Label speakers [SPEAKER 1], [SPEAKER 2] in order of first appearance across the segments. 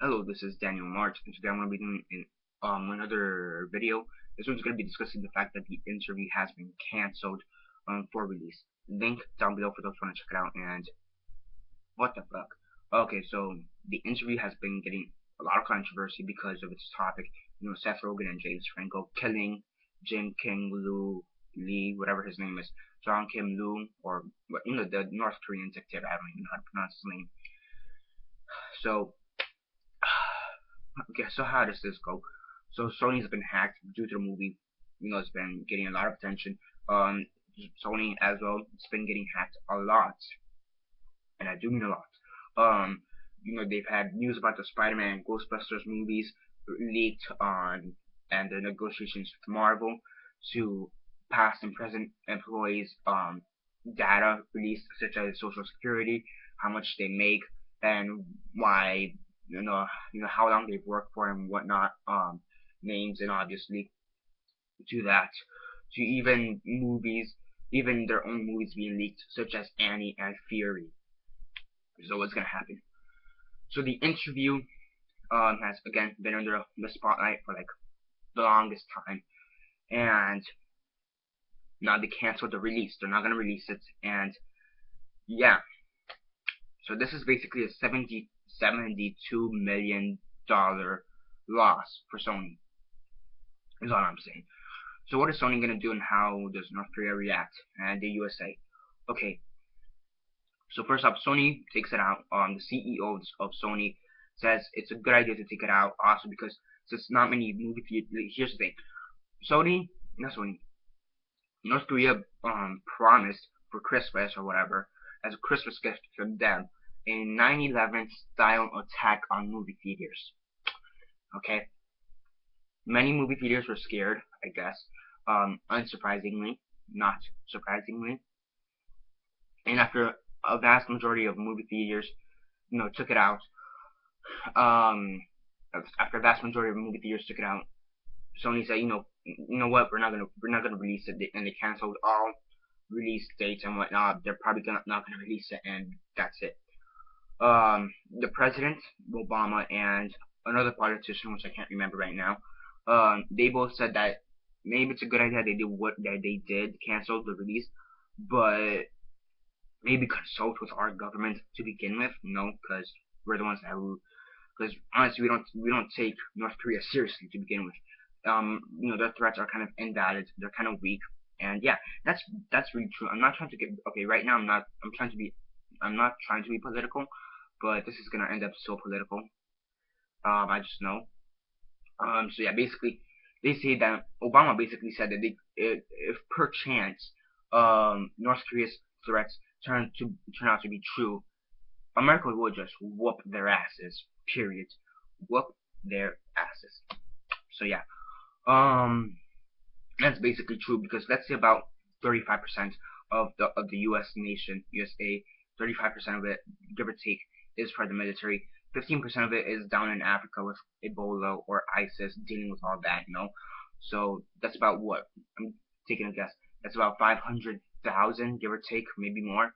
[SPEAKER 1] Hello, this is Daniel Mart, and today I'm going to be doing another video. This one's going to be discussing the fact that the interview has been cancelled for release. Link down below for those who want to check it out. And what the fuck? Okay, so the interview has been getting a lot of controversy because of its topic. You know, Seth Rogen and James Franco killing Jim King Lu Lee, whatever his name is, John Kim Lu, or the North Korean dictator. I don't even know how to pronounce his name. So okay, so how does this go? So Sony's been hacked due to the movie. You know, it's been getting a lot of attention. Um, Sony as well, it's been getting hacked a lot, and I do mean a lot. They've had news about the Spider-Man, Ghostbusters movies leaked on, and the negotiations with Marvel to past and present employees, data released such as Social Security, how much they make, and why how long they've worked for and whatnot, names, and obviously to that, to even movies, even their own movies being leaked, such as Annie and Fury. So what's gonna happen? So the interview has again been under the spotlight for like the longest time, and now they canceled the release. They're not gonna release it, and yeah. So this is basically a $72 million loss for Sony. Is all I'm saying. So what is Sony gonna do, and how does North Korea react, and the USA? Okay. So first up, Sony takes it out. The CEO of Sony says it's a good idea to take it out, also because since not many movie theaters. Here's the thing, not Sony, North Korea promised for Christmas or whatever, as a Christmas gift from them, a 9/11 style attack on movie theaters. Okay, many movie theaters were scared, I guess, unsurprisingly, not surprisingly, and after a vast majority of movie theaters, took it out, um, after a vast majority of movie theaters took it out, Sony said, you know what, we're not gonna release it, and they canceled all release dates and whatnot. They're probably not gonna release it, and that's it. The president, Obama, and another politician, which I can't remember right now, they both said that maybe it's a good idea that they did cancel the release, but maybe consult with our government to begin with, because we're the ones because honestly we don't take North Korea seriously to begin with. Their threats are kind of invalid. They're kind of weak, and yeah, that's really true. I'm not trying to get okay right now. I'm not trying to be political, but this is gonna end up so political. I just know. So yeah, basically, they say that Obama basically said that if per chance, North Korea's threats turn out to be true, America will just whoop their asses. Period. Whoop their asses. So yeah, that's basically true, because let's say about 35% of the U.S. nation, USA, 35% of it, give or take, is for the military. 15% of it is down in Africa with Ebola or ISIS, dealing with all that, So that's about what? I'm taking a guess. That's about 500,000, give or take, maybe more,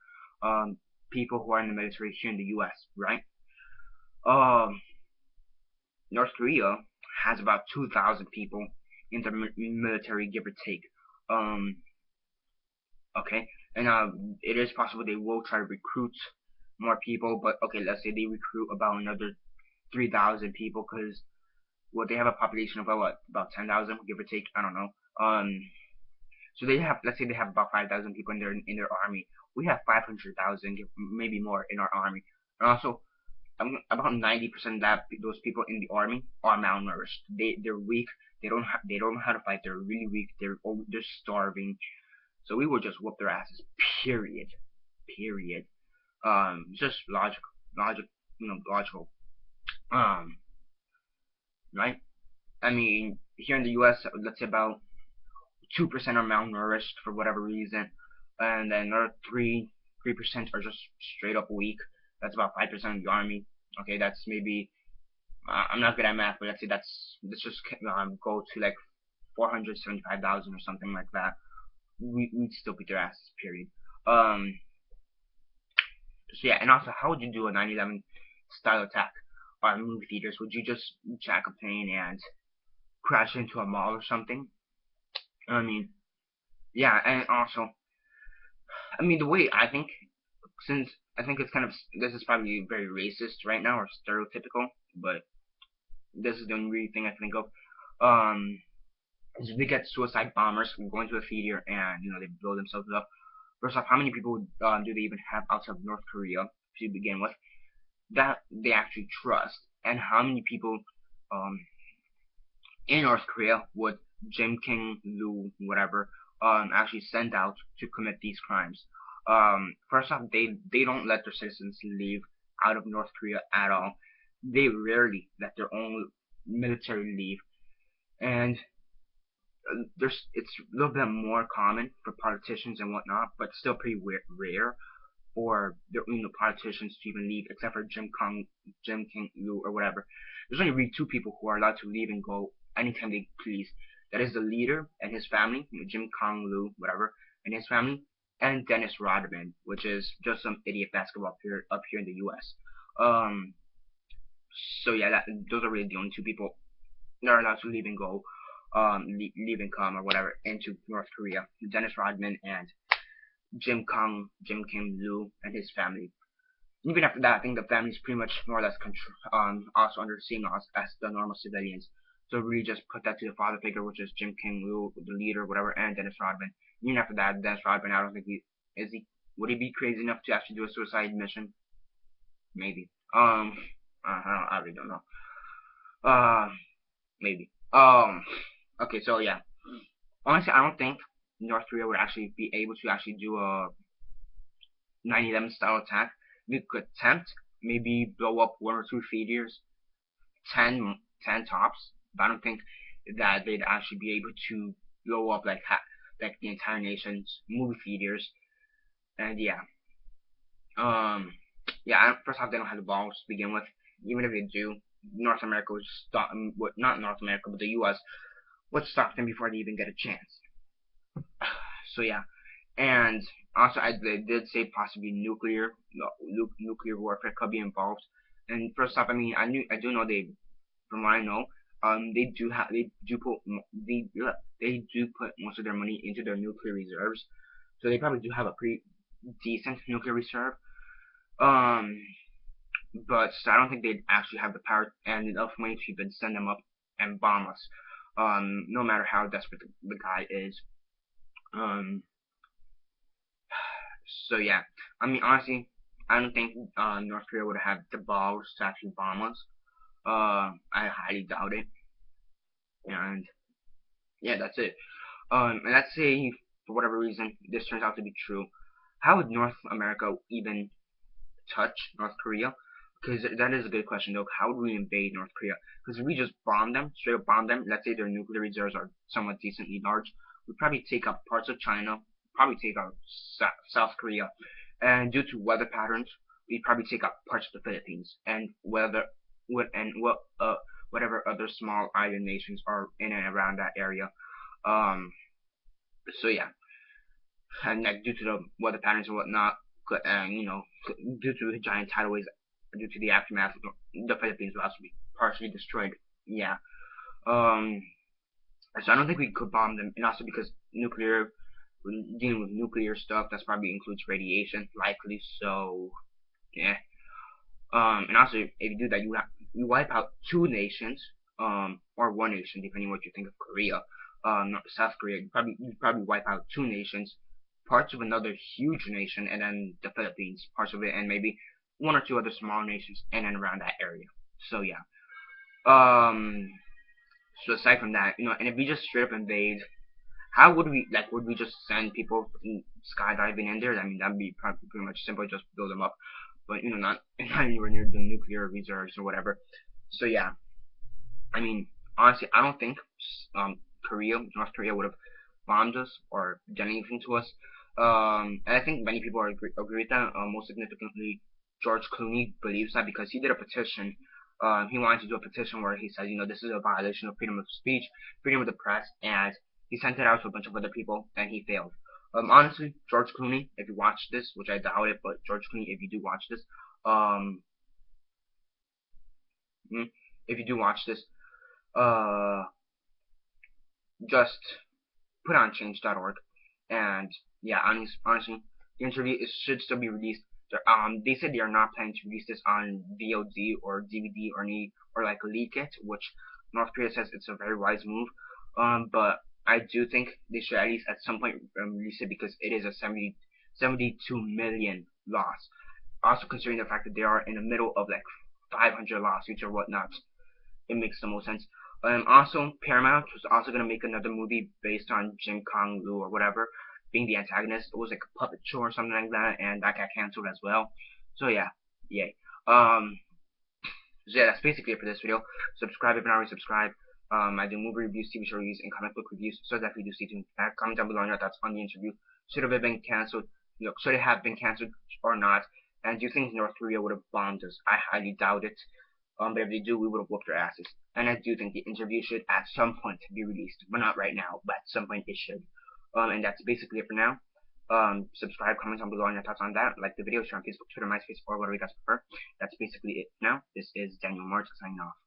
[SPEAKER 1] people who are in the military here in the U.S., right? North Korea has about 2,000 people in the military, give or take. Okay, and it is possible they will try to recruit more people, but okay, let's say they recruit about another 3,000 people, because they have a population of about 10,000, give or take. I don't know. So let's say they have about 5,000 people in their army. We have 500,000, maybe more, in our army, and also about 90% of those people in the army are malnourished. They're weak. They don't know how to fight. They're really weak. They're starving. So we will just whoop their asses. Period. Period. Just logical. Right? I mean, here in the U.S., let's say about 2% are malnourished for whatever reason, and then another 3% are just straight up weak. That's about 5% of the army. Okay, that's maybe, I'm not good at math, but let's just go to like 475,000 or something like that. We'd still beat their asses. Period. So yeah, and also, how would you do a 9/11 style attack? movie theaters, would you just jack a plane and crash into a mall or something? I mean, yeah, and also, I mean, the way I think, since I think it's kind of, this is probably very racist right now or stereotypical, but this is the only real thing I think of. Is we get suicide bombers going to a theater and they blow themselves up. First off, how many people do they even have outside of North Korea to begin with that they actually trust, and how many people um in North Korea would Jim King Lu whatever actually send out to commit these crimes? First off, they don't let their citizens leave out of North Korea at all. They rarely let their own military leave, and it's a little bit more common for politicians and whatnot, but still pretty rare for the politicians to even leave, except for Jim King Lu or whatever. There's only really two people who are allowed to leave and go anytime they please. That is the leader and his family, Jim Kong Lu, whatever, and his family, and Dennis Rodman, which is just some idiot basketball player up here in the U.S. So yeah, those are really the only two people that are allowed to leave and go, leave and come or whatever into North Korea. Dennis Rodman and Jim Kim Lu and his family. Even after that, I think the family's pretty much more or less also underseeing us as the normal civilians. So really just put that to the father figure, which is Jim Kim Lu, the leader, whatever, and Dennis Rodman. Even after that, Dennis Rodman, I don't think would he be crazy enough to actually do a suicide mission? Maybe. I really don't know. Maybe. Okay, so yeah. Honestly, I don't think North Korea would actually be able to actually do a 9/11 style attack. We could attempt, maybe blow up one or two theaters, 10 tops, but I don't think that they'd actually be able to blow up like the entire nation's movie theaters. And yeah, first off, they don't have the balls to begin with. Even if they do, North America would stop. Not North America, but the U.S. would stop them before they even get a chance. So yeah, and also they did say possibly nuclear warfare could be involved. And first off, I mean, I do know from what I know, they do put most of their money into their nuclear reserves, so they probably do have a pretty decent nuclear reserve. But I don't think they'd actually have the power and enough money to even send them up and bomb us. No matter how desperate the guy is. So yeah, I mean honestly, I don't think North Korea would have the balls to actually bomb us. I highly doubt it. And yeah, that's it. And let's say for whatever reason this turns out to be true, how would North America even touch North Korea? Because that is a good question though. How would we invade North Korea? Because if we just bomb them, straight up bomb them, let's say their nuclear reserves are somewhat decently large, we'd probably take up parts of China, probably take out South Korea, and due to weather patterns, we'd probably take out parts of the Philippines and whatever other small island nations are in and around that area. So yeah, and like due to the weather patterns and whatnot, and due to the giant tidal waves, due to the aftermath, the Philippines will also be partially destroyed. Yeah. So I don't think we could bomb them, and also because dealing with nuclear stuff, that probably includes radiation, likely. So yeah. And also if you do that, you wipe out two nations, or one nation, depending on what you think of Korea. Not South Korea. You probably wipe out two nations, parts of another huge nation, and then the Philippines, parts of it, and maybe one or two other small nations in and around that area. So yeah. So aside from that, and if we just straight up invade, how would we would we just send people skydiving in there? I mean, that'd be pretty much simple, just build them up, but not anywhere near the nuclear reserves or whatever. So yeah, I mean, honestly, I don't think North Korea would have bombed us or done anything to us. And I think many people agree with that. Most significantly, George Clooney believes that because he did a petition. He wanted to do a petition where he said, this is a violation of freedom of speech, freedom of the press, and he sent it out to a bunch of other people, and he failed. Honestly, George Clooney, if you watch this, which I doubt it, but George Clooney, if you do watch this, if you do watch this, just put on change.org. And yeah, honestly, the interview should still be released. They said they are not planning to release this on VOD or DVD or like leak it, which North Korea says it's a very wise move. But I do think they should at least at some point release it, because it is a 72 million loss. Also considering the fact that they are in the middle of like 500 lawsuits or whatnot, it makes the most sense. Also, Paramount was also going to make another movie based on Jim Kong Lu or whatever being the antagonist. It was like a puppet show or something like that, and that got canceled as well. So yeah, yay. So yeah, that's basically it for this video. Subscribe if you're not already subscribed. I do movie reviews, TV show reviews, and comic book reviews, so definitely do stay tuned. Comment down below on your thoughts on the interview. Should it have been canceled? Should it have been canceled or not? And do you think North Korea would have bombed us? I highly doubt it. But if they do, we would have whooped their asses. And I do think the interview should at some point be released. But not right now, but at some point it should. And that's basically it for now. Subscribe, comment down below on your thoughts on that. Like the video, share on Facebook, Twitter, MySpace, or whatever you guys prefer. That's basically it for now. This is Daniel Mart signing off.